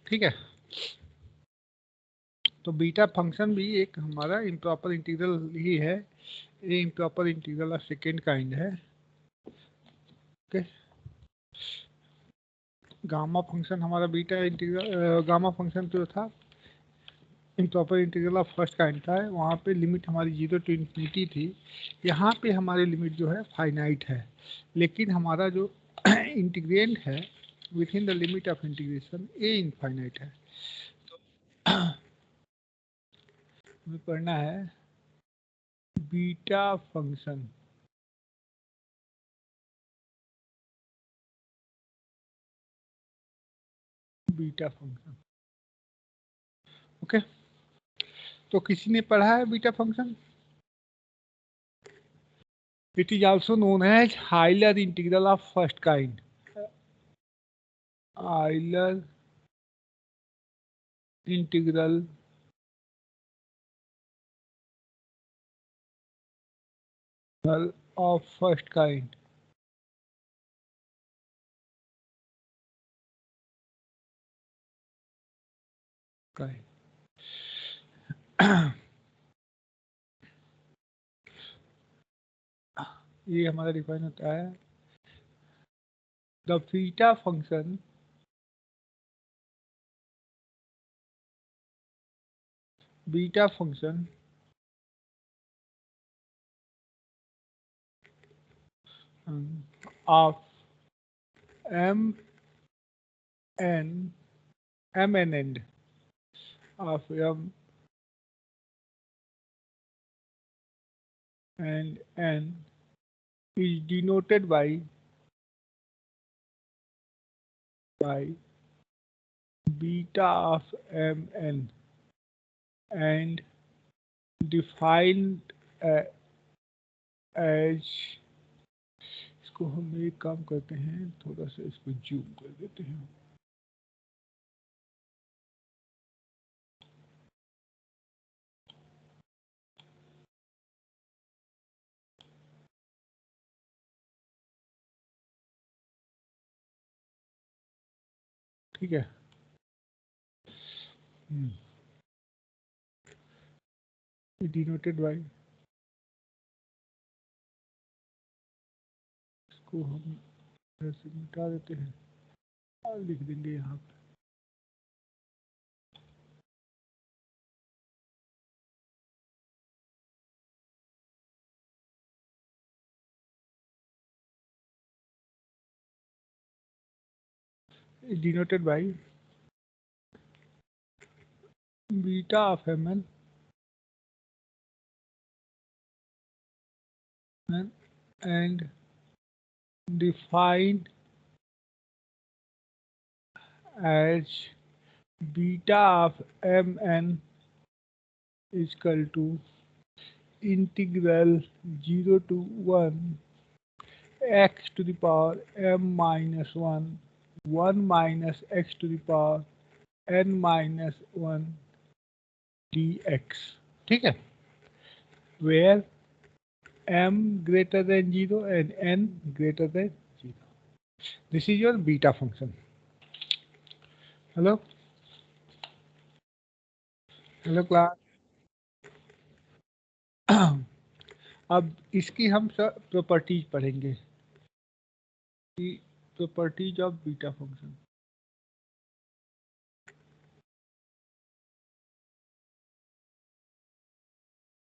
ठीक है। तो बीटा फंक्शन भी एक हमारा इम्प्रॉपर इंटीग्रल ही है, ये improper integral of second kind है। ओके, गामा फंक्शन हमारा बीटा इंटीग्रल, गामा फंक्शन जो था improper integral of first kind था, वहाँ पे लिमिट हमारी 0 टू इन्फिनिटी थी। यहाँ पे हमारी लिमिट जो है फाइनाइट है, लेकिन हमारा जो इंटीग्रेंड है within the limit of integration a infinite है। हमें पढ़ना है beta function, beta function. Okay, तो किसी ने पढ़ा है beta function? It is also known as Euler integral of first kind, Euler integral of first kind. ये हमारा डिफाइन होता है the beta function beta function of m n end of m and n is denoted by beta of m n and defined as, इसको हम एक काम करते हैं, थोड़ा सा इसको जूम कर देते हैं। ठीक है, डिनोटेड बाय, इसको हम ऐसे मिटा देते हैं और लिख देंगे यहाँ पे denoted by beta of mn and defined as beta of mn is equal to integral 0 to 1 x to the power m minus 1 1 minus x to the power n minus 1 dx। ठीक है, where m greater than 0 and n greater than 0। This is your beta function। Hello hello class. अब इसकी हम सब properties पढ़ेंगे कि properties of beta function.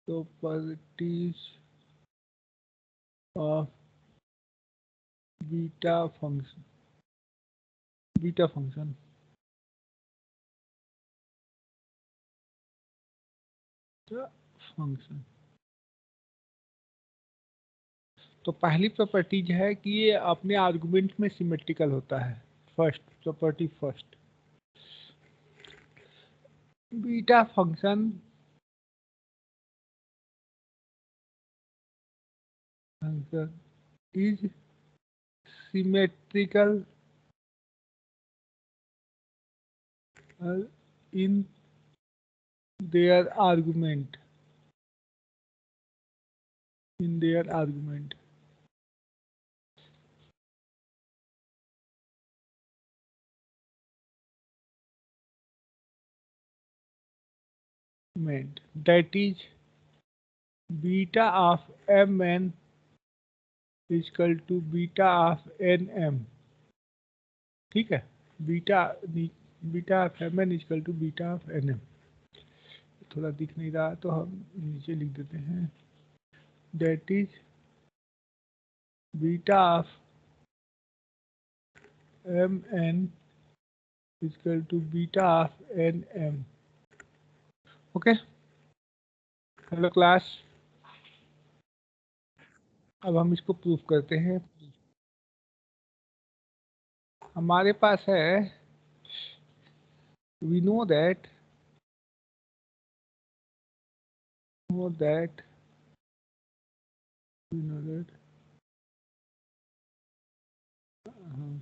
Properties of beta function, beta function. Function, तो पहली प्रॉपर्टीज है कि ये अपने आर्गुमेंट में सिमेट्रिकल होता है। First property, first beta function is symmetrical in their argument, in their argument। meant, that is beta of mn is equal to beta of nm. ठीक है, beta beta of mn is equal to beta of nm. थोड़ा दिख नहीं रहा तो हम नीचे लिख देते हैं, that is beta of mn is equal to beta of nm. Okay, hello class. अब हम इसको प्रूफ करते हैं. हमारे पास है, we know that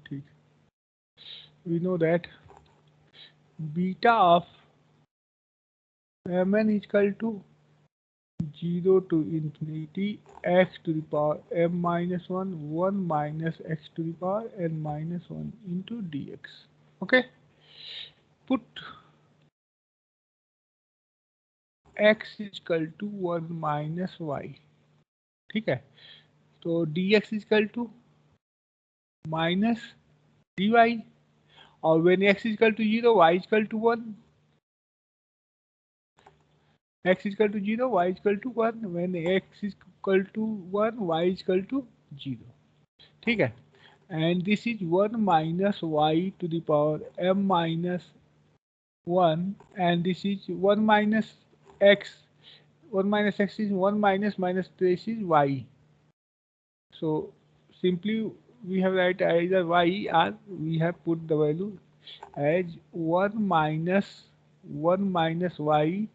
ठीक, we know that beta of mn is equal to 0 to infinity x to the power m minus 1 1 minus x to the power n minus 1 into dx. Okay, put x is equal to 1 minus y. ठीक है, तो dx is equal to minus dy, और when x is equal to 0 y is equal to 1, x is equal to 0 y is equal to 1, when x is equal to 1 y is equal to 0. ठीक है, and this is 1 minus y to the power m minus 1, and this is 1 minus x. 1 minus x is 1 minus minus this is y. So simply we have write either y, or we have put the value as 1 minus y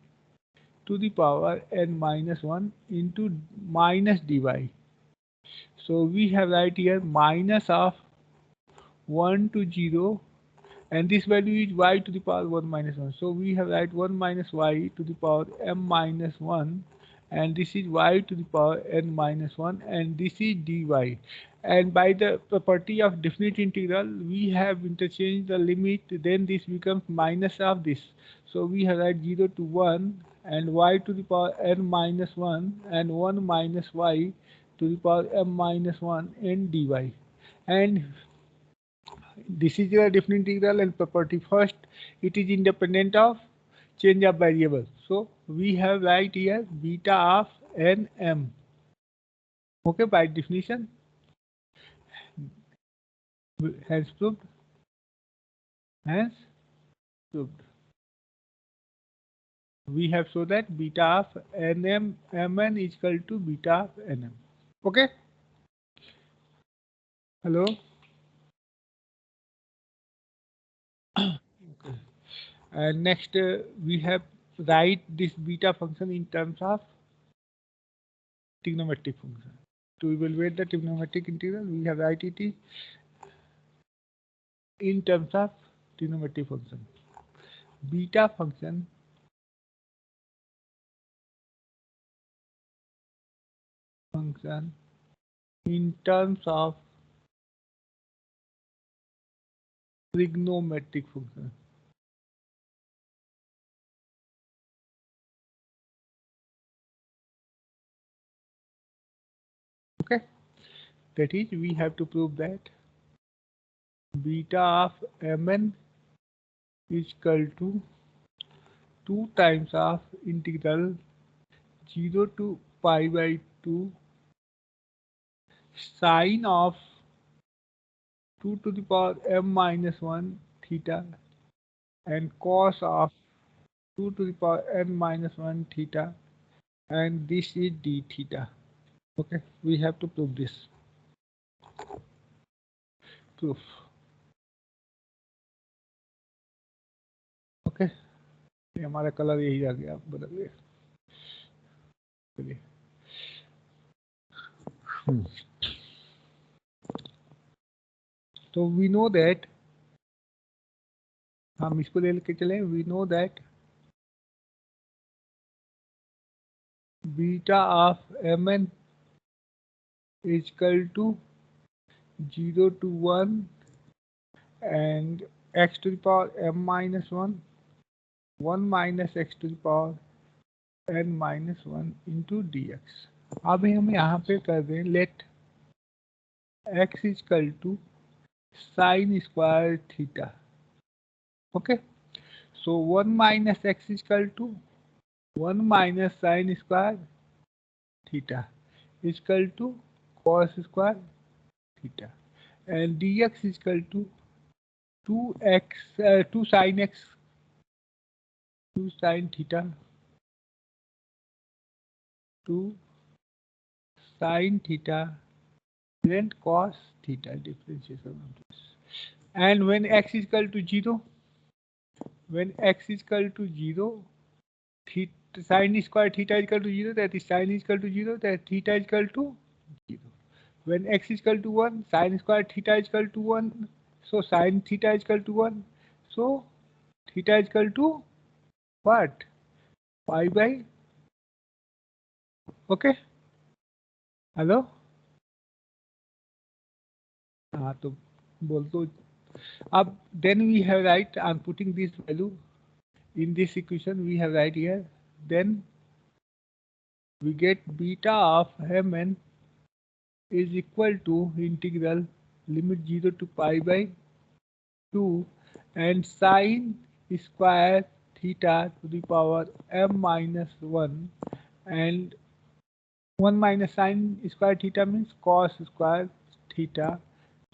to the power n minus 1 into minus dy. So we have right here minus of 1 to 0, and this value is y to the power 1 minus 1. So we have right 1 minus y to the power m minus 1, and this is y to the power n minus 1, and this is dy. And by the property of definite integral, we have interchanged the limit, then this becomes minus of this. So we have right 0 to 1, and y to the power n minus 1, and 1 minus y to the power m minus 1 and dy. And this is your definite integral, and property first, it is independent of change of variable. So we have right here beta of nm. Okay, by definition, hence proved. Hence proved. We have shown that beta of nm mn is equal to beta of nm. Okay. Hello. Okay. And next we have write this beta function in terms of trigonometric function. To evaluate the trigonometric integral, we have write it in terms of trigonometric function. Beta function in terms of trigonometric function. Okay, that is, we have to prove that beta of mn is equal to 2 times of integral 0 to pi by 2 sine of 2 to the power m minus 1 theta and cos of 2 to the power n minus 1 theta, and this is d theta. Okay, we have to prove this. Proof. Okay, ये हमारा colour यही आ गया, आप बदल गए. चलिए, तो we know that, हम इसको ले लेके चले. We know that beta of m n is equal to 0 to 1 and x to the power m minus 1, 1 minus x to the power n minus one into d x. अब हम यहाँ पे कर दें let x is equal to sine square theta. Okay, so 1 minus x is equal to 1 minus sine square theta is equal to cos square theta and dx is equal to 2 sin x 2 sin theta 2 sin theta then cos theta differentiation of this. And when x is equal to 0, when x is equal to 0, theta, sin square theta is equal to 0, that is sin is equal to 0, that theta is equal to 0. When x is equal to 1, sin square theta is equal to 1, so sin theta is equal to 1, so theta is equal to what? Pi by, okay, hello, हाँ तो बोल तो अब then we have right I'm putting this value in this equation we have right here, then we get beta of mn is equal to integral limit 0 to pi by 2 and sine square theta to the power m minus 1 and 1 minus sine square theta means cos square theta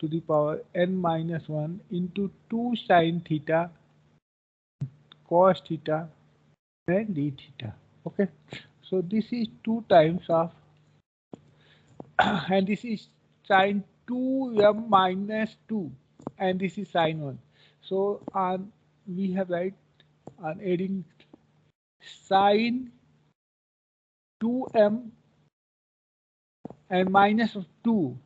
to the power n minus 1 into 2 sine theta cos theta and d theta. Okay, so this is 2 times of and this is sine 2m minus 2 and this is sine 1. So on we have right on adding sine 2m and minus 2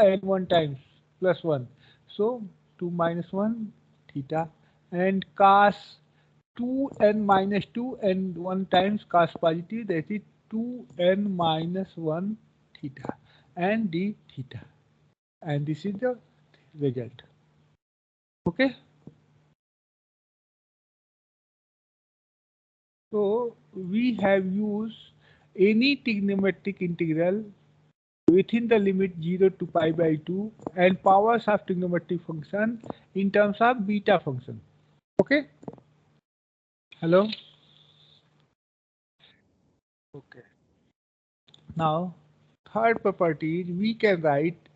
and 1 times plus 1. So 2 minus 1 theta and cos 2n minus 2 and 1 times cos positive, that is 2n minus 1 theta and d theta, and this is the result. Okay, so we have used any trigonometric integral within the limit 0 to pi by 2 and powers of trigonometric function in terms of beta function. Okay, hello, okay. Now third property is we can write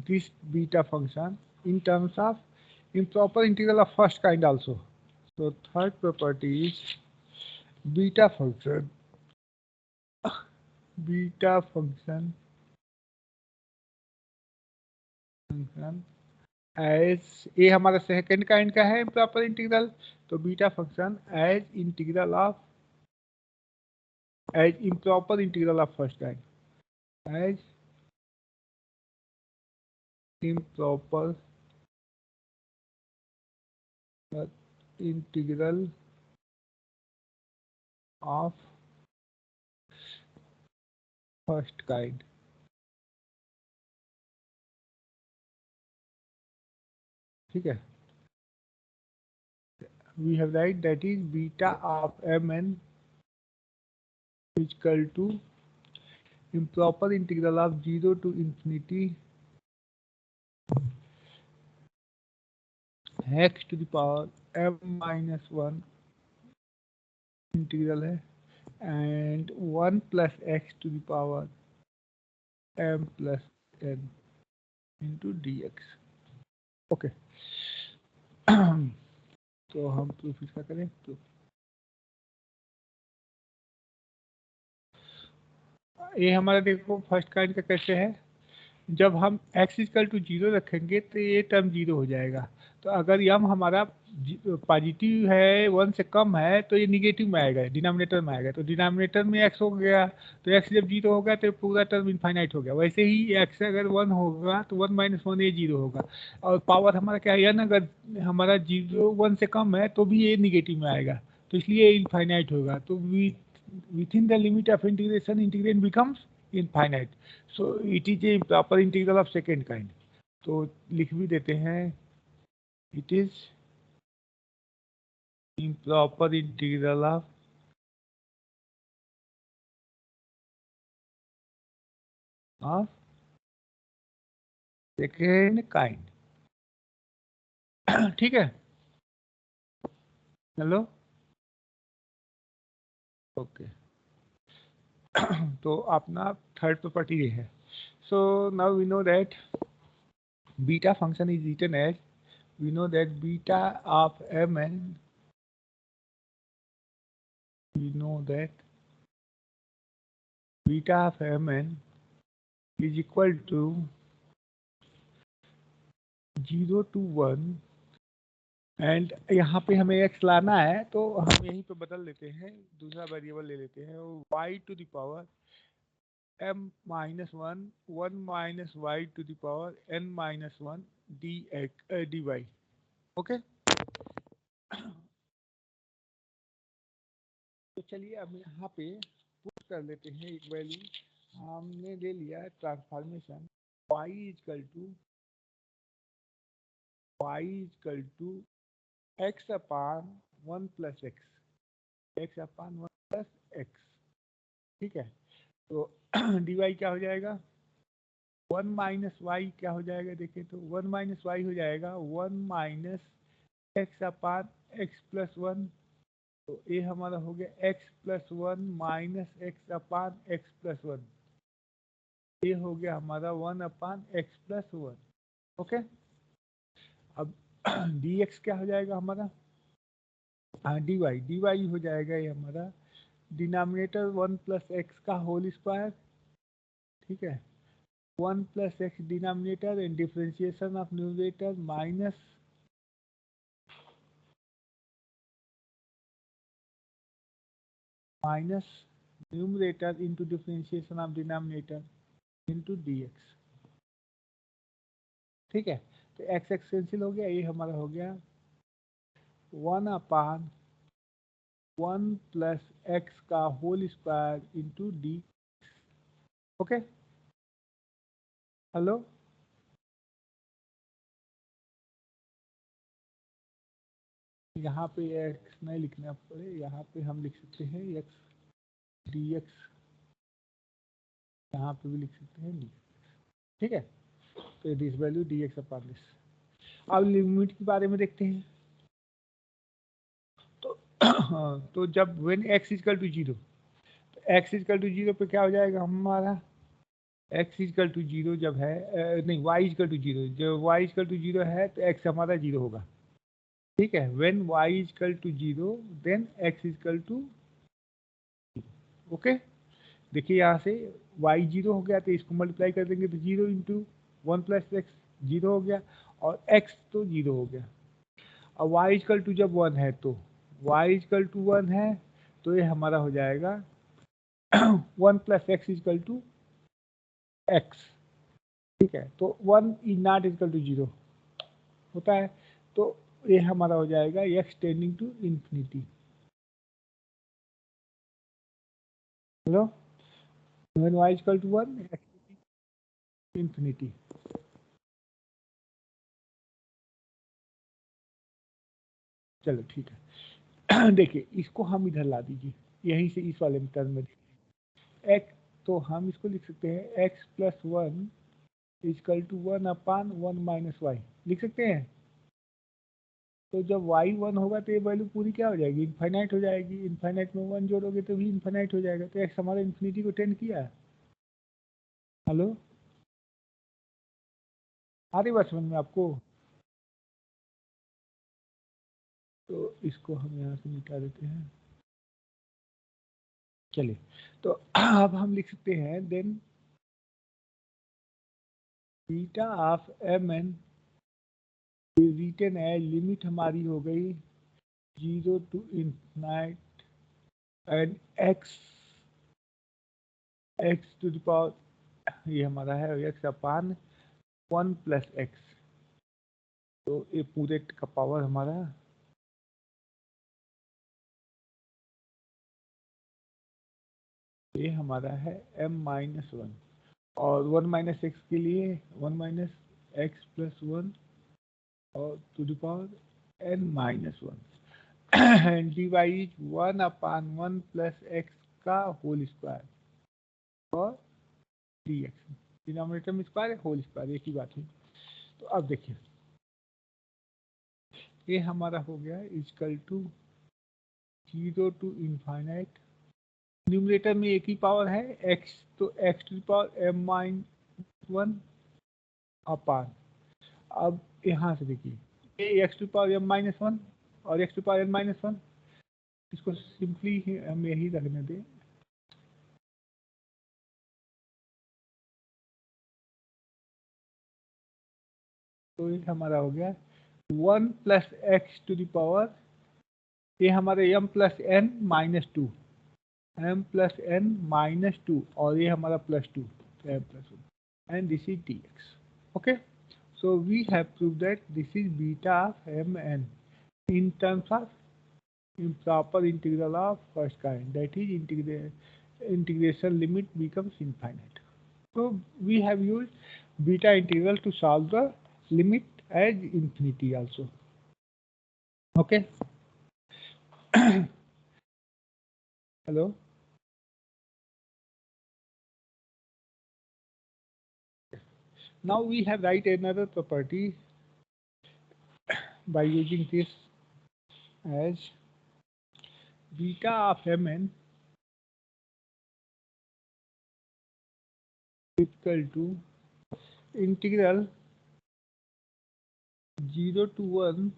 this beta function in terms of improper integral of first kind also. So third property is beta function as a हमारा second kind का है improper integral, तो beta function as integral of as improper integral of first kind, as improper integral of first kind. ठीक है, we have right that is beta of mn is equal to improper integral of 0 to infinity x to the power m minus 1 integral है and 1 plus x to the power m plus n into dx. Okay तो हम proof इसका करें तो ये हमारा देखो first kind का कैसे है, जब हम x इक्वल टू 0 रखेंगे तो ये टर्म 0 हो जाएगा। तो अगर यम हमारा पॉजिटिव है 1 से कम है तो ये निगेटिव में आएगा, डिनोमिनेटर में आएगा। तो डिनोमिनेटर में x हो गया तो x जब 0 होगा तो पूरा टर्म इनफाइनाइट हो गया। वैसे ही x अगर 1 होगा तो 1 माइनस 1 ये 0 होगा। और पावर हमारा क्या है, n अगर हमारा 1 से कम है तो भी ये निगेटिव में आएगा, तो इसलिए इनफाइनाइट होगा। तो within the limit of integration integrand becomes infinite, so it is a improper integral of second kind। तो लिख भी देते हैं it is improper integral of of second kind. ठीक है, हेलो, ओके। तो अपना थर्ड प्रॉपर्टी ये है। So now we know that beta function is written as, we know that beta of mn, we know that beta of mn is equal to 0 to 1, and यहाँ पे हमें x लाना है तो हम यहीं पे बदल लेते हैं, दूसरा वेरिएबल ले लेते हैं, y to the power m minus one, 1 minus y to the power n minus one dy। Okay, तो चलिए अब यहाँ पे पुट कर लेते हैं एक वैल्यू। हमने ले लिया transformation y is equal to x upon 1 plus x upon 1 plus x। ठीक है, तो dy क्या हो जाएगा, 1 माइनस वाई क्या हो जाएगा, देखिए तो 1 माइनस वाई हो जाएगा 1 minus x upon x plus one. तो ये हमारा हो गया x plus one minus x upon x plus one. ये हो गया हमारा 1 upon x plus one. Okay, अब dx क्या हो जाएगा हमारा, हाँ dy हो जाएगा ये हमारा डिनोमिनेटर 1 प्लस एक्स का होल स्क्वायर। ठीक है, 1 plus x denominator and differentiation of numerator minus numerator into differentiation of denominator into dx। ठीक है, तो एक्स एक्स कैंसिल हो गया, ये हमारा हो गया 1 अपान 1 प्लस एक्स का whole square into d. Okay, hello, यहाँ पे एक्स नहीं लिखना पड़े, यहाँ पे हम लिख सकते हैं एक्स डी एक्स, यहाँ पे भी लिख सकते हैं डी। ठीक है, तो this value d x upon this. अब लिमिट के बारे में देखते हैं। तो तो जब when x is equal to zero, तो एक्स इजकल टू जीरो पे क्या हो जाएगा हमारा, एक्स इजकल टू जीरो जब है नहीं वाई इजकल टू जीरो, जब वाई इजकल टू जीरो है तो एक्स हमारा जीरो होगा। ठीक है, when y is equal to zero then x is equal to, okay. देखिए यहाँ से y जीरो हो गया तो इसको मल्टीप्लाई कर देंगे तो zero into one plus x zero हो गया, और x तो जीरो हो गया। अब y इजकल टू जब वन है तो y इजकल टू वन है तो ये हमारा हो जाएगा 1 plus x is equal to x. ठीक है, तो 1 is not is equal to zero होता है, तो ये हमारा हो जाएगा x tending to infinity. Hello, when y is equal to one infinity. चलो ठीक है, देखिए इसको हम इधर ला दीजिए, यहीं से इस वाले टर्म में एक्स, तो हम इसको लिख सकते हैं x plus one is equal to one upon one minus y, लिख सकते हैं। तो जब y वन होगा तो ये वैल्यू पूरी क्या हो जाएगी, इनफाइनाइट हो जाएगी। इनफाइनाइट में वन जोड़ोगे तो भी इनफाइनाइट हो जाएगा, तो एक्स हमारा इन्फिनिटी को टेंड किया। हेलो, आ रही बात समझ में आपको, तो इसको हम यहाँ से मिटा देते हैं। चलिए, तो अब हम लिख सकते हैं then beta of m n written है, लिमिट हमारी हो गई 0 to infinite and x to the power, ये हमारा है एक्स अपान 1 प्लस एक्स। तो ये पूरे का पावर हमारा ये हमारा है m माइनस वन, और 1 माइनस एक्स के लिए 1 माइनस एक्स प्लस वन और to the power n minus one and d y is 1 upon 1 plus x का होल स्क्वायर और डी एक्स। डिनोमिनेटर में स्क्वायर है, होल स्क्वायर, एक ही बात है। तो अब देखिए ये हमारा हो गया equal to 0 to infinite, numerator में एक ही पावर है x, तो x to the power m minus 1 upon, अब यहाँ से देखिए ये x to the power m minus 1 और x to the power n minus 1, इसको सिंपली हम यही रखने दें। तो ये हमारा हो गया 1 plus x to the power, ये हमारे m plus n minus 2, m plus n minus 2, और ये हमारा plus 2, m plus 1, and this is dx. Okay, so we have proved that this is beta of mn in terms of improper integral of first kind, that is integration limit becomes infinite. So we have used beta integral to solve the limit as infinity also. Okay. Hello. Now we have write another property by using this as beta of mn equal to integral 0 to 1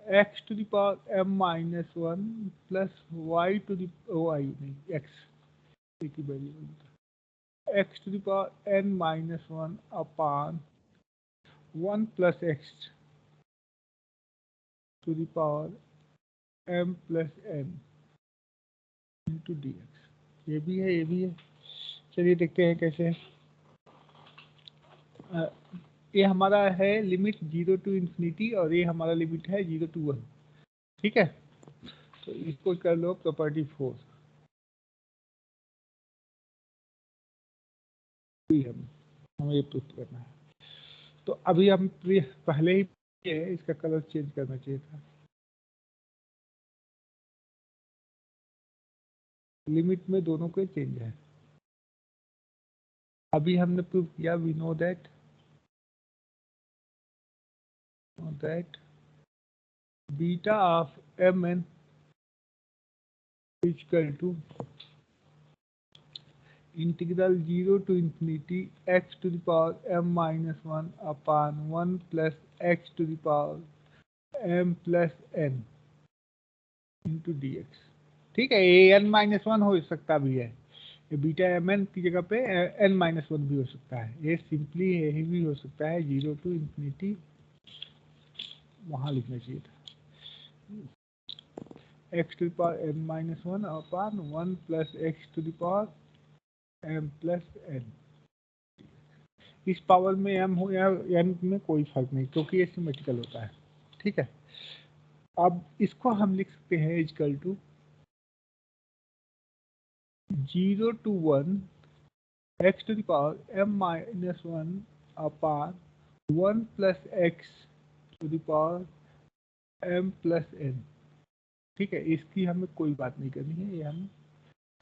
x to the power m minus 1 plus y to the y नहीं x एक ही variable, x to the power n minus 1 upon 1 plus x to the power m plus n into dx. ये भी है, ये भी है। चलिए देखते हैं कैसे। ये हमारा है लिमिट 0 टू इन्फिनिटी और ये हमारा लिमिट है 0 टू 1, ठीक है। तो इसको कर लो प्रॉपर्टी 4, हमें ये प्रूफ करना है। तो अभी हम पहले ही है, इसका कलर चेंज करना चाहिए था। लिमिट में दोनों के चेंज है। अभी हमने प्रूव किया, we know that beta of m n equal to integral 0 to infinity x to the power m minus 1 upon 1 plus x to the power m plus n into d x. ठीक है, ये n minus 1 हो सकता भी है, ये beta M N की जगह पे n माइनस 1 भी हो सकता है, ये सिंपली यही भी हो सकता है 0 टू इंफिनिटी, वहाँ लिखना चाहिए था x to the power n minus 1 upon 1 plus x to the power m plus n। इस पावर में m हो या n में कोई फर्क नहीं, क्योंकि ये सिमेट्रिकल होता है। ठीक है, अब इसको हम लिख सकते हैं equal to 0 to 1 x to the power m minus 1 upon 1 plus x to the power m plus n। ठीक है, इसकी हमें कोई बात नहीं करनी है, ये हम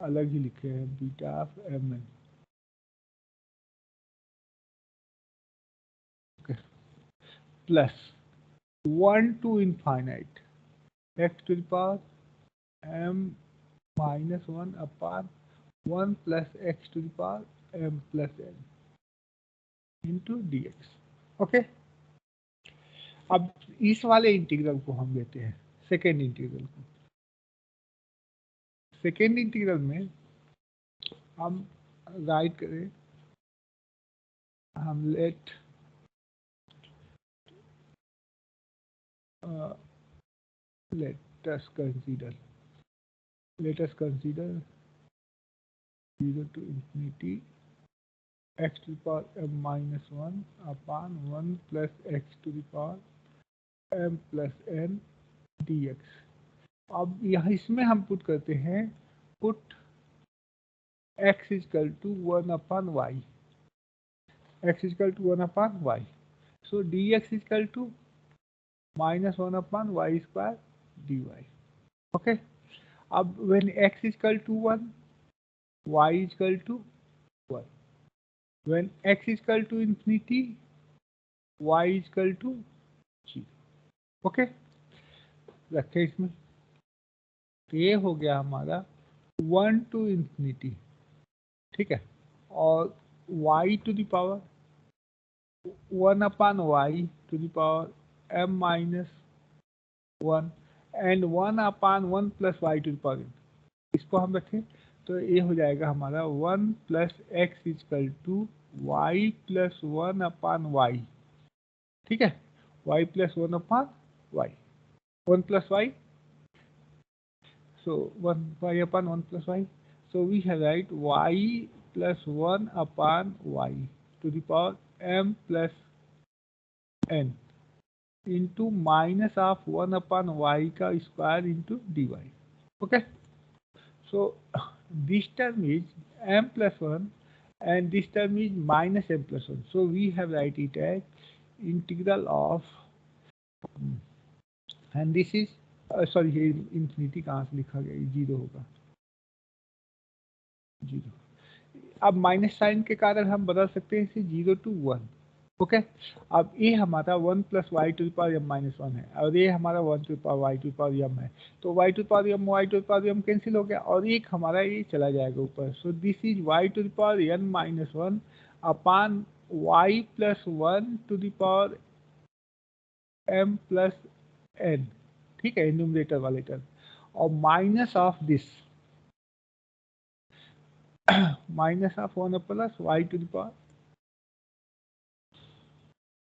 अलग ही लिखे हैं beta of m n. Plus 1 to infinite x to the power m minus 1 upon 1 plus x to the power m plus n into d x. Okay, अब इस वाले इंटीग्रल को हम लेते हैं सेकेंड इंटीग्रल को। सेकेंड इंटीग्रल में हम राइट करें, हम let let us consider 0 to infinity x to the power m minus 1 upon 1 plus x to the power m plus n dx। अब यहाँ इसमें हम पुट करते हैं, put x equal to 1 upon y, x equal to 1 upon y, so dx equal to minus 1 upon y square dy। Okay, अब when x equal to 1 y equal to 1, when x is equal to infinity, y is equal to 0. Okay, रखे इसमें। तो ये हो गया हमारा 1 to infinity, ठीक है, और y to the power 1 upon y to the power m minus 1 and 1 upon 1 plus y to the power n। इसको हम रखें तो ये हो जाएगा हमारा 1 plus x is equal to y plus 1 upon y, ठीक है, y plus 1 upon y, 1 plus y, so 1 y upon 1 plus y, so we have write y plus 1 upon y to the power m plus n into minus of 1 upon y का square into dy. Okay, so this term is m plus 1 and this term is minus m plus 1, so we have write it as integral of, and this is sorry, ये infinity कहाँ से लिखा गया, zero होगा, zero. अब minus sign के कारण हम बदल सकते हैं इसे 0 to 1। ओके, अब ये हमारा 1 plus y to power m minus 1 है और ये हमारा 1 to power y to power m है, तो y to power m y to power m cancel हो गया और एक हमारा ये चला जाएगा ऊपर, so this is y to power n minus 1 upon y plus 1 to power m plus n, ठीक है, न्यूमरेटर वाले टर्म, और minus of this minus of 1 plus y to power,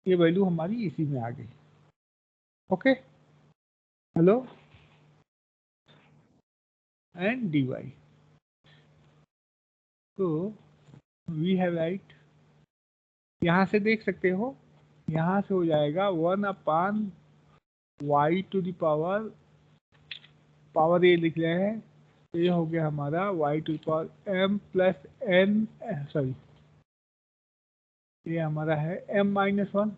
ये वैल्यू हमारी इसी में आ गई। Okay, hello, and d y, तो वी हैव राइट, यहाँ से देख सकते हो, यहाँ से हो जाएगा 1 upon y to the power ये लिख रहे हैं, तो ये हो गया हमारा y to power m plus n, sorry ये हमारा है एम माइनस 1,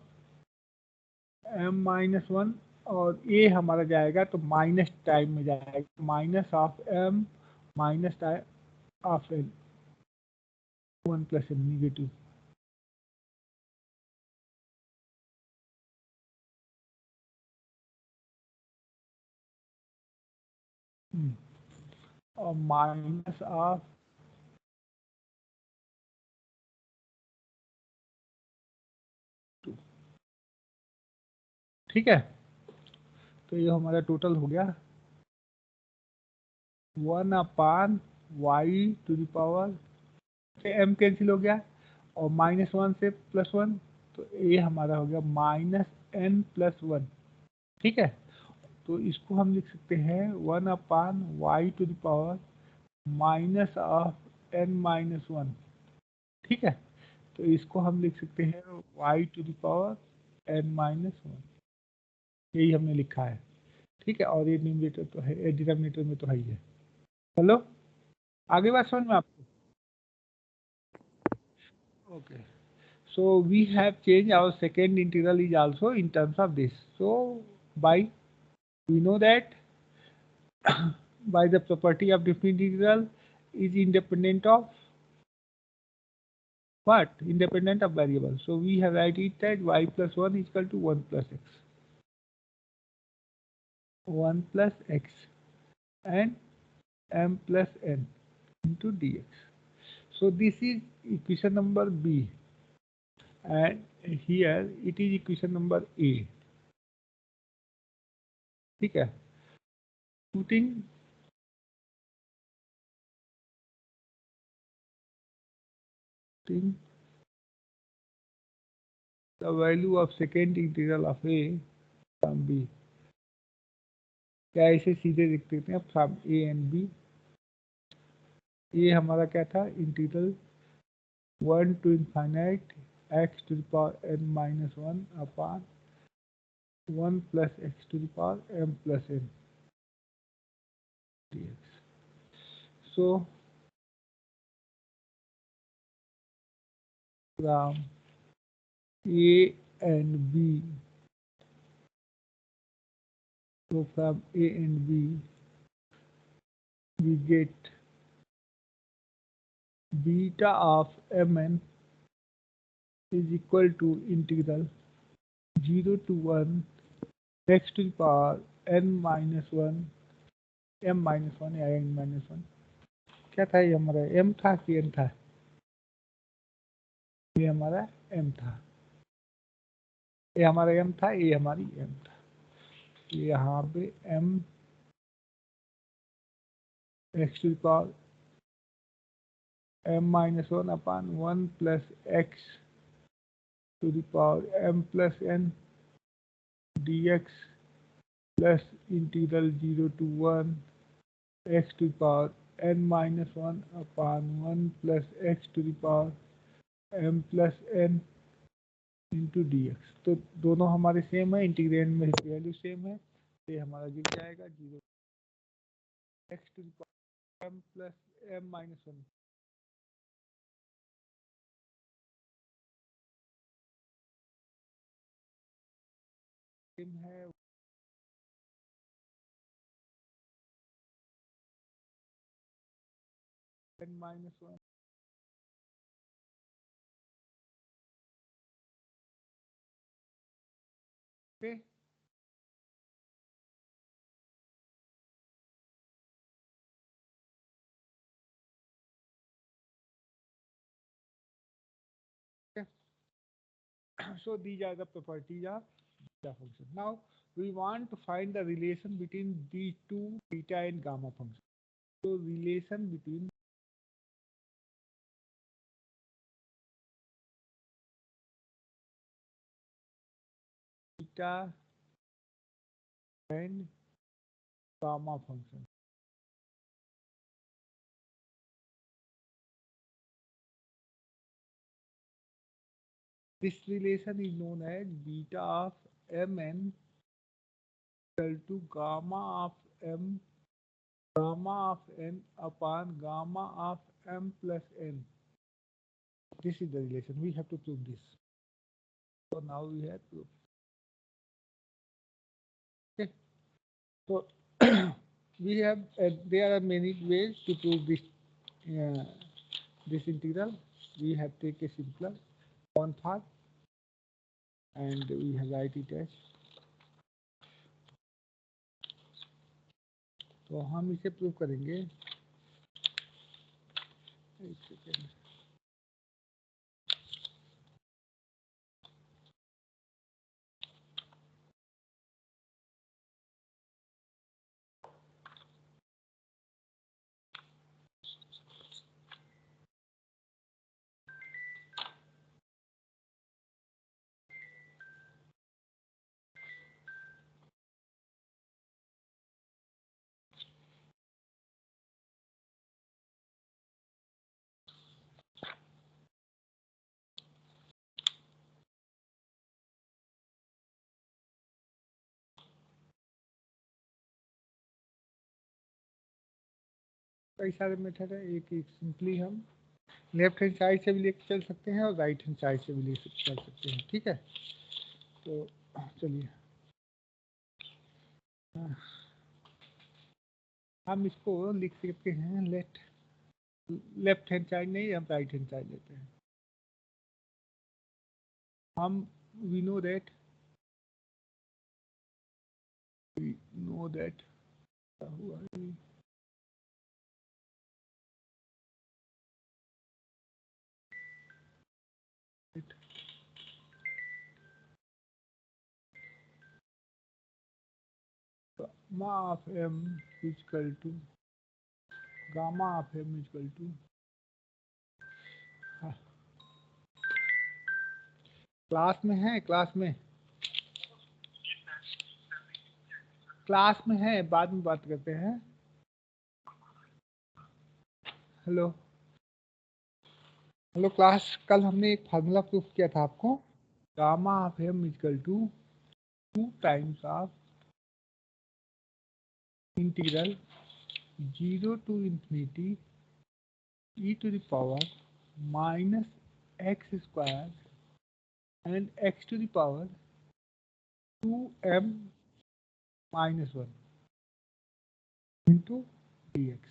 एम माइनस 1, और ये हमारा जाएगा तो माइनस टाइम में जाएगा, minus of m minus of n, 1 plus n negative, और माइनस ऑफ ठीक है, तो ये हमारा टोटल हो गया 1 upon y to the power से एम कैंसिल हो गया और माइनस 1 से प्लस 1, तो ये हमारा हो गया माइनस एन प्लस 1, ठीक है, तो इसको हम लिख सकते हैं 1 upon y to the power minus of n minus 1, ठीक है, तो इसको हम लिख सकते हैं y to the power n minus 1, यही हमने लिखा है, ठीक है, और ये न्यूमरेटर तो है, डिनोमिनेटर में तो है ही है। हेलो, आगे बात समझ में आपको? Okay, so we have changed our second integral is also in terms of this, so by we know that by the property of different integral is independent of what? Independent of variable, so we have write it that y plus 1 is equal to 1 plus x, 1 plus x and m plus n into dx, so this is equation number B and here it is equation number A, ठीक है, putting the value of second integral of A from B, क्या इसे सीधे लिख देते हैं from A and B, ये हमारा क्या था, integral 1 to infinite x to the power n minus 1 upon 1 plus x to the power m plus n dx, so from A and B, so from A and B we get beta of mn is equal to integral 0 to 1 x to the power n minus 1 m minus 1 या n minus 1। क्या था ये हमारा m था कि n था? ये हमारा m था, ये हमारा m था, ये हमारी m था। यहाँ पे m x to the power m minus 1 upon 1 plus x to the power m plus n dx plus integral 0 to 1 x to the power n minus 1 upon 1 plus x to the power m plus n into dx। तो दोनों हमारे same है, integrand में value same है, तो ये हमारा गिर जाएगा 0 x to the power m plus m minus 1 same है n minus 1 पे so these are the properties of beta function. Now we want to find the relation between these two beta and gamma functions. So relation between beta and gamma function. This relation is known as beta of mn equal to gamma of m gamma of n upon gamma of m plus n. This is the relation. We have to prove this. So now we have to. Okay. So we have there are many ways to prove this integral. We have taken a simpler one part and we have write it as। तो हम इसे prove करेंगे। एक second. कई सारे method है, एक simply हम लेफ्ट हैंड साइड से भी लेके चल सकते हैं और राइट हैंड साइड से भी लेके चल सकते हैं। ठीक है, तो चलिए हम इसको लिख सकते हैं लेफ्ट हैंड साइड नहीं, हम राइट हैंड साइड लेते हैं। हम we know that gamma of m is equal to gamma of m is equal to class में है, क्लास में है, बाद में बात करते हैं। हेलो क्लास, कल हमने एक फार्मूला प्रूफ किया था आपको, gamma of m equal to 2 times of integral 0 to infinity e to the power minus x square and x to the power 2m minus 1 into dx।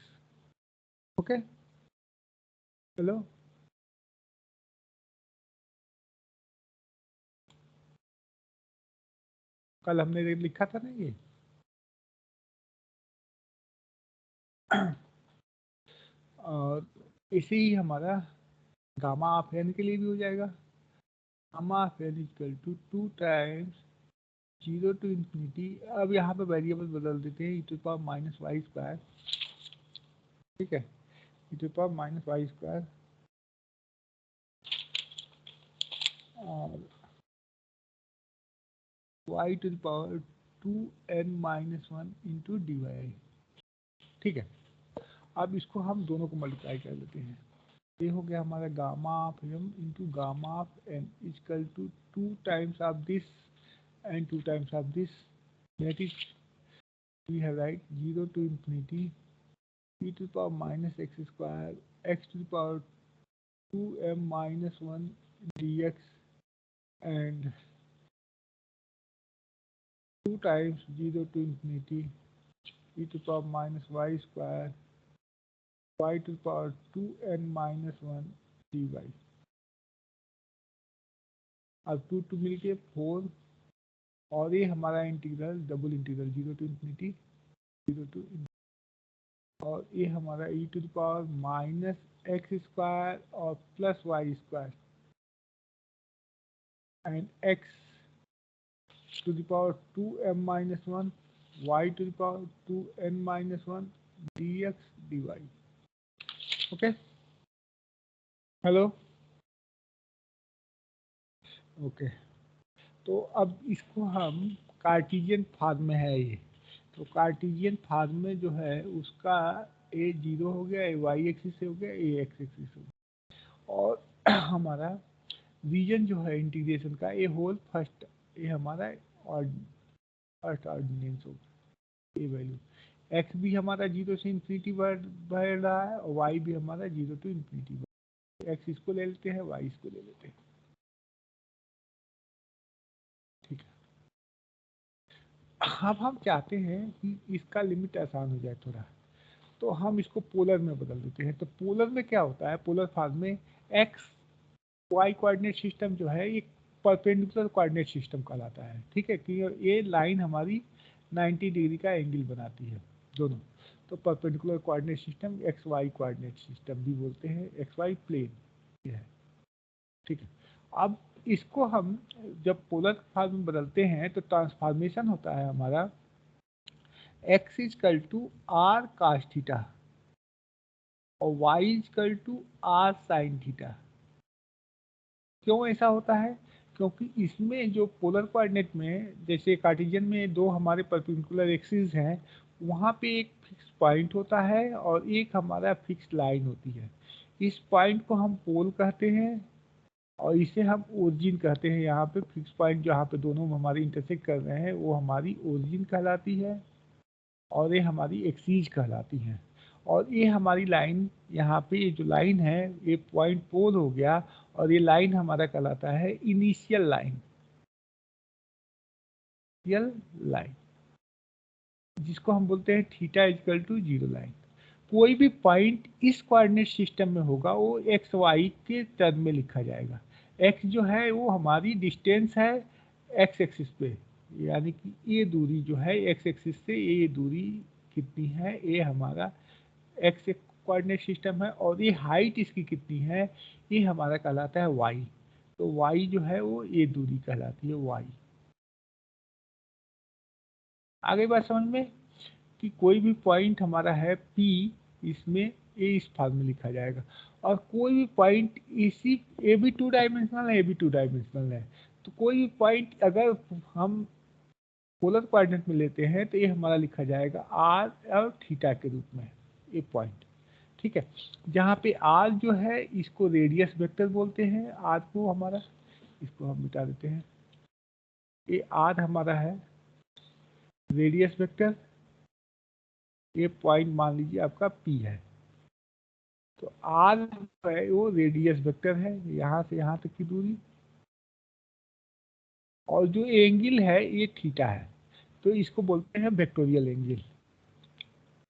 okay, hello। कल हमने लिखा था ना ये। और इसे ही हमारा गामा ऑफ एन के लिए भी हो जाएगा। Gamma of n equal to 2 times 0 to infinity. अब यहाँ पे वेरिएबल बदल देते हैं, e to power minus y square, ठीक है, e to power minus y square और y to the power 2n minus one into d y, ठीक है। अब इसको हम दोनों को मल्टीप्लाई कर लेते हैं। ये हो गया हमारा gamma of m into gamma of n equal to 2 times of this and 2 times of this, that is we have right 0 to infinity e to power minus x square x to power 2m minus one dx and 2 times 0 to infinity e to power minus y square y to the power 2n minus 1 dy। अब 2 to मिलके 4 और ये हमारा integral double integral 0 to infinity 0 to, और ये हमारा e to the power minus x square और plus y square and x to the power 2m minus 1 y to the power 2n minus 1 dx dy। Okay, hello, okay. तो अब इसको हम Cartesian farm में है ये, तो कार्टेशियन फार्म में जो है उसका ए जीरो हो गया, ए वाई एक्सिस से हो गया, ए एक्स एक्सिस हो गया, और हमारा रीजन जो है इंटीग्रेशन का ए होल फर्स्ट, ये हमारा फर्स्ट ऑर्डिनेंस हो गया, ए वैल्यू एक्स भी हमारा जीरो से इन्फिनिटी बढ़ रहा है और वाई भी हमारा जीरो टू इन्फिनिटी, एक्स इसको ले लेते हैं, वाई इसको ले लेते हैं, ठीक है। अब हम चाहते हैं कि इसका लिमिट आसान हो जाए थोड़ा, तो हम इसको पोलर में बदल देते हैं। तो पोलर में क्या होता है, पोलर फॉर्म में एक्स वाई कोऑर्डिनेट सिस्टम जो है ये परपेंडिकुलर कोऑर्डिनेट सिस्टम कहलाता है, ठीक है, कि ये लाइन हमारी 90 डिग्री का एंगल बनाती है दोनों। तो perpendicular coordinate system x y coordinate system भी बोलते हैं, एक्स वाई प्लेन ये है, ठीक है। अब इसको हम जब पोलर फॉर्म में बदलते हैं तो ट्रांसफॉर्मेशन होता है हमारा x is equal to r cos theta और y is equal to r sine theta. क्यों ऐसा होता है, क्योंकि इसमें जो पोलर कोऑर्डिनेट में जैसे कार्टेशियन में दो हमारे परपेंडिकुलर एक्सिस हैं, वहाँ पे एक फिक्स पॉइंट होता है और एक हमारा फिक्स लाइन होती है। इस पॉइंट को हम पोल कहते हैं और इसे हम ओरिजिन कहते हैं। यहाँ पे फिक्स पॉइंट जहाँ पे दोनों हमारे इंटरसेक्ट कर रहे हैं वो हमारी ओरिजिन कहलाती है और ये हमारी एक्सीज कहलाती हैं। और ये हमारी लाइन, यहाँ पे ये जो लाइन है ये पॉइंट पोल हो गया और ये लाइन हमारा कहलाता है इनिशियल लाइन, इनिशियल लाइन, जिसको हम बोलते हैं theta is equal to zero line. कोई भी पॉइंट इस कोऑर्डिनेट सिस्टम में होगा वो एक्स वाई के टर्म में लिखा जाएगा। एक्स जो है वो हमारी डिस्टेंस है एक्स एक्सिस पे, यानी कि ये दूरी जो है एक्स एक्सिस से ये दूरी कितनी है, ये हमारा एक्स कोऑर्डिनेट सिस्टम है, और ये हाइट इसकी कितनी है ये हमारा कहलाता है वाई। तो वाई जो है वो ये दूरी कहलाती है वाई। आगे बात समझ में, कि कोई भी पॉइंट हमारा है P, इसमें ए इस फॉर्म में लिखा जाएगा, और कोई भी पॉइंट इसी ए भी टू डायमेंशनल है, ए भी टू डायमेंशनल है, तो कोई भी पॉइंट अगर हम पोलर कोऑर्डिनेट में लेते हैं तो ये हमारा लिखा जाएगा आर और थीटा के रूप में, ये पॉइंट, ठीक है। जहाँ पे आर जो है इसको रेडियस वेक्टर बोलते हैं, आर को हमारा, इसको हम मिटा देते हैं, ये आर हमारा है रेडियस वेक्टर, ये पॉइंट मान लीजिए आपका पी है, तो आर है वो रेडियस वेक्टर है यहाँ से यहाँ तक की दूरी, और जो एंगल है ये थीटा है, तो इसको बोलते हैं वेक्टोरियल एंगल,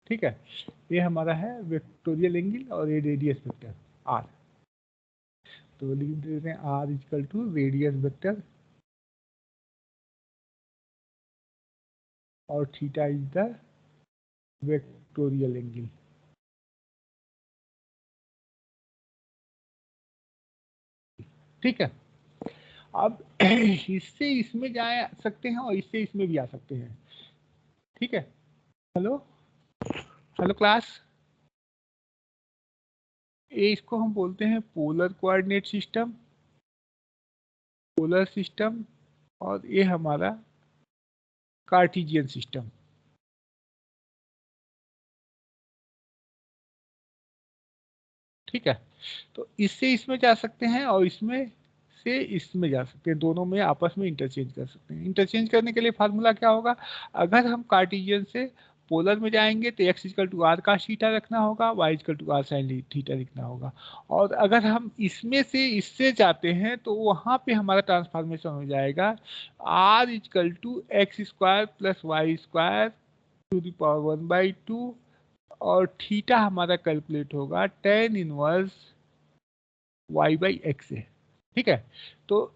ठीक है। ये हमारा है वेक्टोरियल एंगल और ये रेडियस वेक्टर आर, तो लिख देते हैं r is equal to radius vector और theta is the vectorial angle. ठीक है, अब इससे इसमें जा सकते हैं और इससे इसमें भी आ सकते हैं। ठीक है, हेलो हेलो क्लास, ये इसको हम बोलते हैं polar coordinate system, polar system, और ये हमारा कार्टेशियन सिस्टम। ठीक है, तो इससे इसमें जा सकते हैं और इसमें से इसमें जा सकते हैं, दोनों में आपस में इंटरचेंज कर सकते हैं। इंटरचेंज करने के लिए फार्मूला क्या होगा, अगर हम कार्टेशियन से पोलर में जाएंगे तो x इक्वल टू आर का थीटा रखना होगा, y equal to r sine theta लिखना होगा। और अगर हम इसमें से इससे जाते हैं तो वहां पे हमारा ट्रांसफॉर्मेशन हो जाएगा r equal to x square plus y square to the power 1/2, और थीटा हमारा कैलकुलेट होगा tan इनवर्स y/x है। ठीक है, तो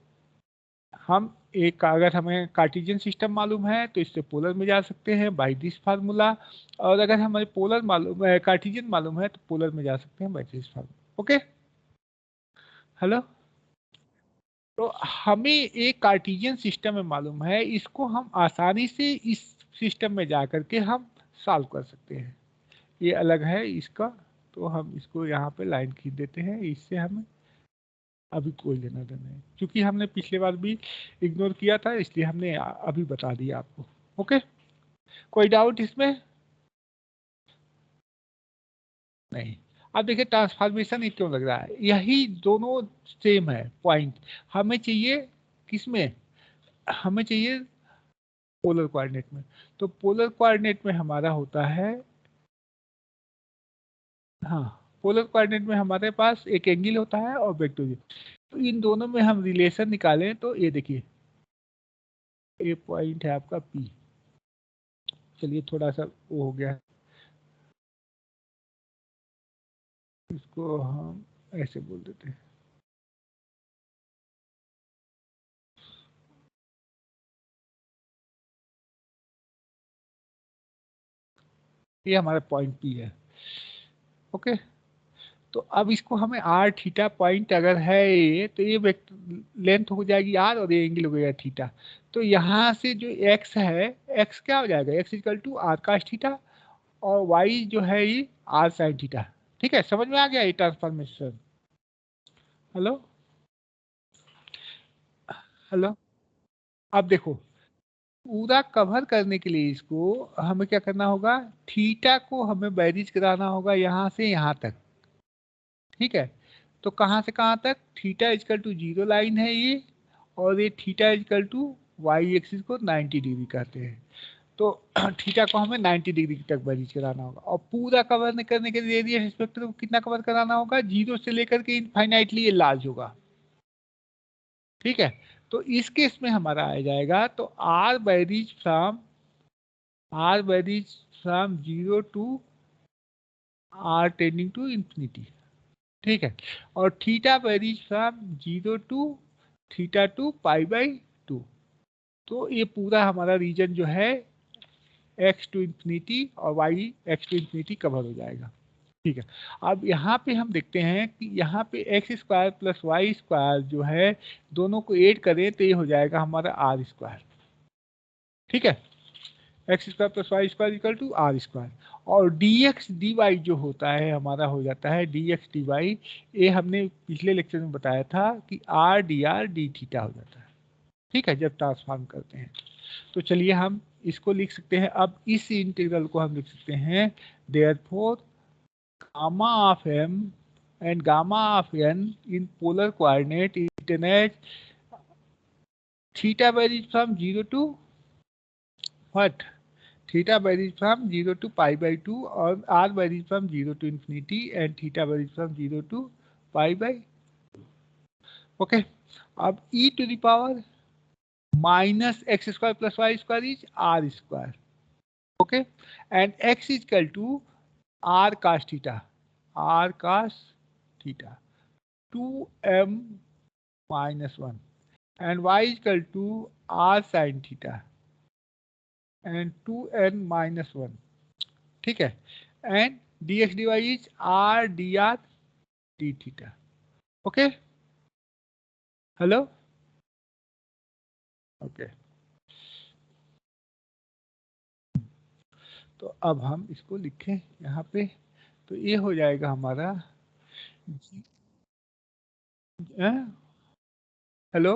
हम एक, अगर हमें कार्टेशियन सिस्टम मालूम है तो इससे पोलर में जा सकते हैं बाय दिस फार्मूला, और अगर हमें पोलर मालूम है, कार्टेशियन मालूम है, तो पोलर में जा सकते हैं by this formula. Okay, hello, तो हमें एक कार्टेशियन सिस्टम में मालूम है, इसको हम आसानी से इस सिस्टम में जा करके हम सॉल्व कर सकते हैं। ये अलग है इसका, तो हम इसको यहाँ पे लाइन खींच देते हैं, इससे हमें अभी कोई लेना देना है, क्योंकि हमने पिछले बार भी इग्नोर किया था, इसलिए हमने अभी बता दिया आपको। ओके, कोई डाउट इसमें? नहीं। अब देखिए ट्रांसफॉर्मेशन ये क्यों लग रहा है, यही दोनों सेम है पॉइंट। हमें चाहिए किसमें, हमें चाहिए पोलर कोऑर्डिनेट में। तो पोलर कोऑर्डिनेट में हमारा होता है, हाँ, पोलर कोऑर्डिनेट में हमारे पास एक एंगल होता है और वेक्टर। तो इन दोनों में हम रिलेशन निकालें तो ये देखिए, ये पॉइंट है आपका पी। चलिए थोड़ा सा वो हो गया, इसको हम ऐसे बोल देते हैं, ये हमारा पॉइंट पी है। ओके, तो अब इसको हमें आर थीटा पॉइंट अगर है ये, तो ये लेंथ हो जाएगी आर और ये एंगल हो गया थीटा। तो यहाँ से जो एक्स है, एक्स क्या हो जाएगा, x equal to r cos theta, और वाई जो है ये आर साइन थीटा। ठीक है, समझ में आ गया ये ट्रांसफॉर्मेशन? हेलो हेलो, अब देखो, पूरा कवर करने के लिए इसको हमें क्या करना होगा, थीटा को हमें बैरिज कराना होगा यहाँ से यहाँ तक। ठीक है, तो कहाँ से कहाँ तक, theta is equal to zero line है ये, और ये theta is equal to y axis को 90 डिग्री कहते हैं। तो थीटा को हमें 90 डिग्री तक बैरिज कराना होगा, और पूरा कवर करने के लिए रेडियस स्पेक्ट्रम को कितना कवर कराना होगा, जीरो से लेकर के इनफाइनाइटली ये लार्ज होगा। ठीक है, तो इस केस में हमारा आ जाएगा, तो r varies from zero to r tending to infinity. ठीक है, और theta varies from zero to theta to पाई/2। तो ये पूरा हमारा रीजन जो है एक्स टू इंफिनिटी और y x to infinity cover हो जाएगा। ठीक है, अब यहाँ पे हम देखते हैं कि यहाँ पे x square plus y square जो है, दोनों को ऐड करें तो ये हो जाएगा हमारा आर स्क्वायर। ठीक है, x square plus y square equal to r square, और डी एक्स डी वाई जो होता है हमारा हो जाता है डी एक्स डी वाई। ये हमने पिछले लेक्चर में बताया था कि आर डी थीटा हो जाता है। ठीक है, जब ट्रांसफॉर्म करते हैं। तो चलिए हम इसको लिख सकते हैं, अब इस इंटीग्रल को हम लिख सकते हैं, therefore gamma of m and gamma of n in polar coordinate it as theta varies from zero to what, theta varies from 0 to pi/2, or r varies from 0 to infinity, and theta varies from 0 to pi/2. Okay, अब e to the power minus x square plus y square is r square. Okay, and x is equal to r cos theta, r cos theta 2m minus 1, and y is equal to r sin theta and 2n minus 1. ठीक है, and dx dy is r dr d theta. Okay, hello, okay. तो अब हम इसको लिखें यहाँ पे, तो ये हो जाएगा हमारा हेलो,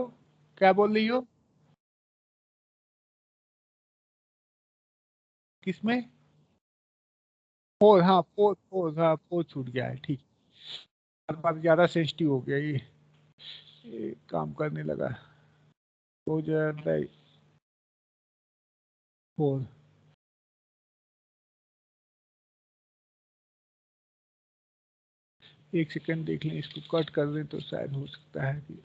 क्या बोल रही हो? किसमें? फोर, हाँ फोर, फोर, हाँ फोर छूट गया है, ठीक। हर बार ज्यादा सेंसिटिव हो गया ये काम करने लगा। हो जाता है फोर। एक सेकंड देख लें, इसको कट कर दें तो शायद हो सकता है कि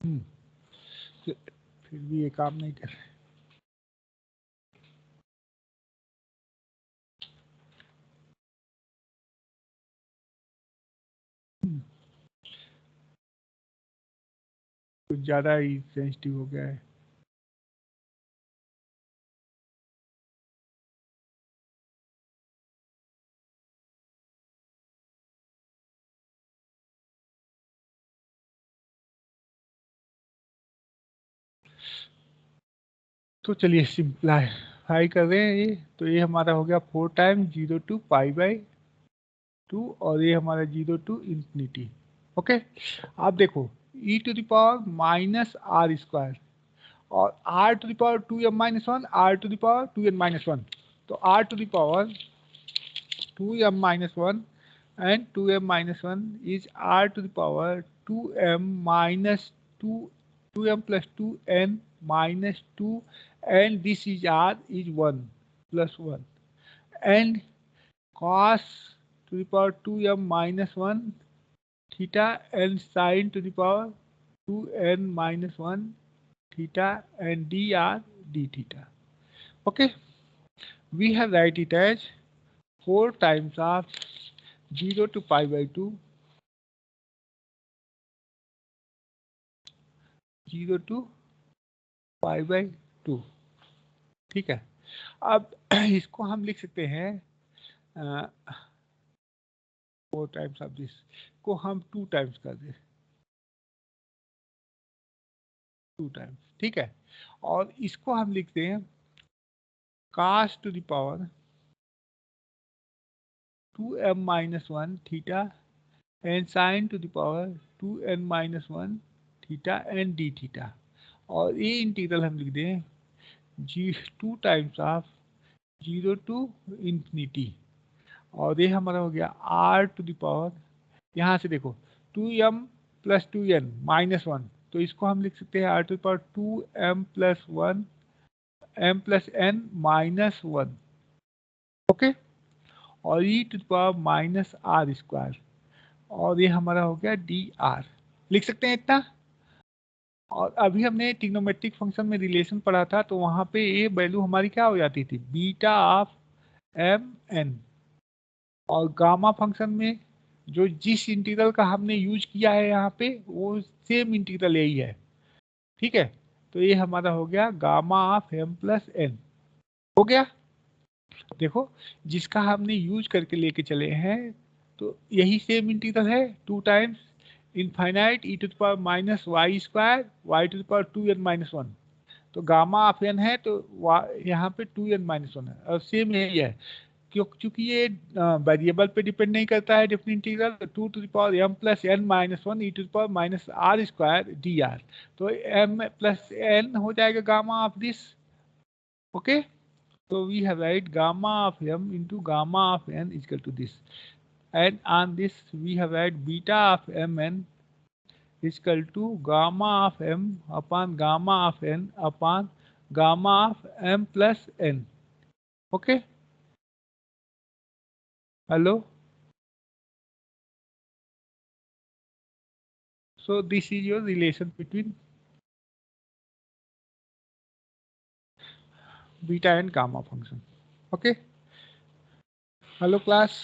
हम्म, फिर भी ये काम नहीं कर रहा। कुछ ज्यादा ही सेंसिटिव हो गया है। तो चलिए सिंप्लीफाई कर रहे हैं ये, तो ये हमारा हो गया 4 टाइम 0 to π/2, और ये हमारा 0 to ∞। ओके, अब देखो e⁻⁻r², और r⁻2m−1, r⁻2n−1, तो r⁻2m−1 and 2m−1 is r⁻2m−2, 2m plus 2n minus 2, and this is r is 1 plus 1, and cos to the power 2m minus 1 theta, and sin to the power 2n minus 1 theta, and dr d theta. Okay, we have write it as 4 times of 0 to π/2, 0 to π/2। ठीक है, अब इसको हम लिख सकते हैं 4 times of this को हम 2 टाइम्स कर दें, 2 टाइम्स। ठीक है, और इसको हम लिखते हैं cos to the power 2m−1 theta, and sin to the power 2n−1 theta and d theta, और ये इंटीग्रल हम लिख दें 2 टाइम्स ऑफ 0 to ∞, और ये हमारा हो गया r to the power, यहाँ से देखो 2m plus 2n minus 1, तो इसको हम लिख सकते हैं r to the power 2m plus 1 m plus n minus 1। Okay, और e to the power -r², और ये हमारा हो गया dr। लिख सकते हैं इतना। और अभी हमने ट्रिग्नोमेट्रिक फंक्शन में रिलेशन पढ़ा था, तो वहां पे ये वैल्यू हमारी क्या हो जाती थी, बीटा ऑफ एम एन, और गामा फंक्शन में जो जिस इंटीग्रल का हमने यूज किया है यहाँ पे, वो सेम इंटीग्रल यही है। ठीक है, तो ये हमारा हो गया gamma of m plus n. हो गया, देखो जिसका हमने यूज करके लेके चले हैं, तो यही सेम इंटीग्रल है, 2 times infinite e to the power -y² y to the power 2n−1। तो गामा ऑफ एन है, तो यहाँ पे 2n−1 है, और सेम यही है, क्योंकि ये वेरिएबल पे डिपेंड नहीं करता है different integral, 2 to the power m plus n−1 e to the power -r² dr, तो m प्लस n हो जाएगा gamma of this. Okay, so we have write gamma of m into gamma of n is equal to this, and on this we have write beta of mn is equal to gamma of m upon gamma of n upon gamma of m plus n। Okay, hello, So this is your relation between beta and gamma function. Okay. Hello class.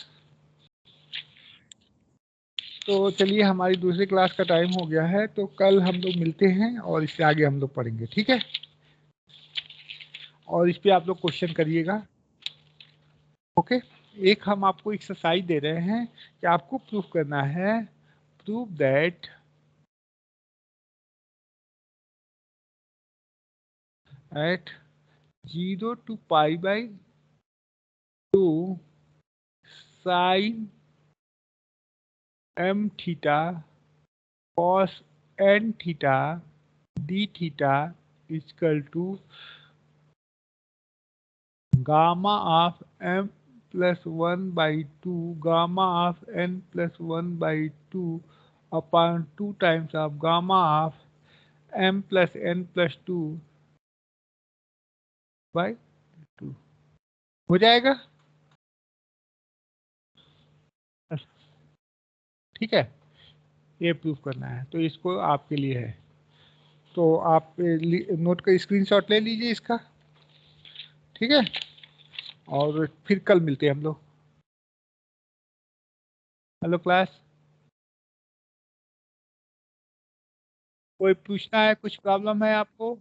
तो चलिए हमारी दूसरी class का time हो गया है, तो कल हम लोग मिलते हैं और इससे आगे हम लोग पढ़ेंगे, ठीक है। और इस पे आप लोग क्वेश्चन करिएगा। ओके। एक हम आपको एक्सरसाइज दे रहे हैं कि आपको प्रूफ करना है, prove that at 0 to pi by 2 sin m theta cos n theta d theta is equal to gamma of m plus 1 by 2 gamma of n plus 1 by 2 upon 2 times of gamma of m plus n plus 2 by 2 हो जाएगा। ठीक है, ये proof करना है, तो इसको आपके लिए है। तो आप नोट का स्क्रीनशॉट ले लीजिए इसका, ठीक है। और फिर कल मिलते हैं हम लोग। हेलो क्लास, कोई पूछना है, कुछ प्रॉब्लम है आपको?